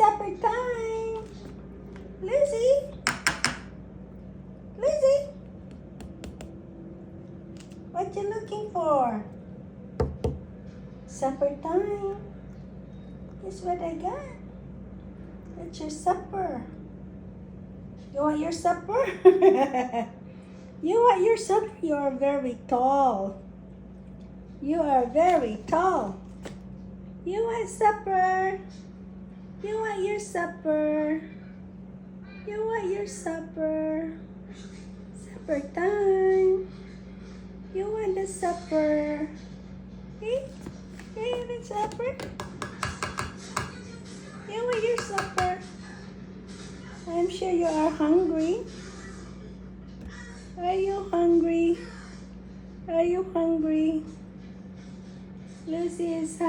supper time. Lucy. Lucy. What you looking for? Supper time. Guess what I got? That's your supper. You want your supper? You want your supper? You are very tall. You are very tall. You want supper? You want your supper? You want your supper? Supper time. You want the supper? Hey, you want supper? You want your supper? I'm sure you are hungry. Are you hungry? Are you hungry? Lucy is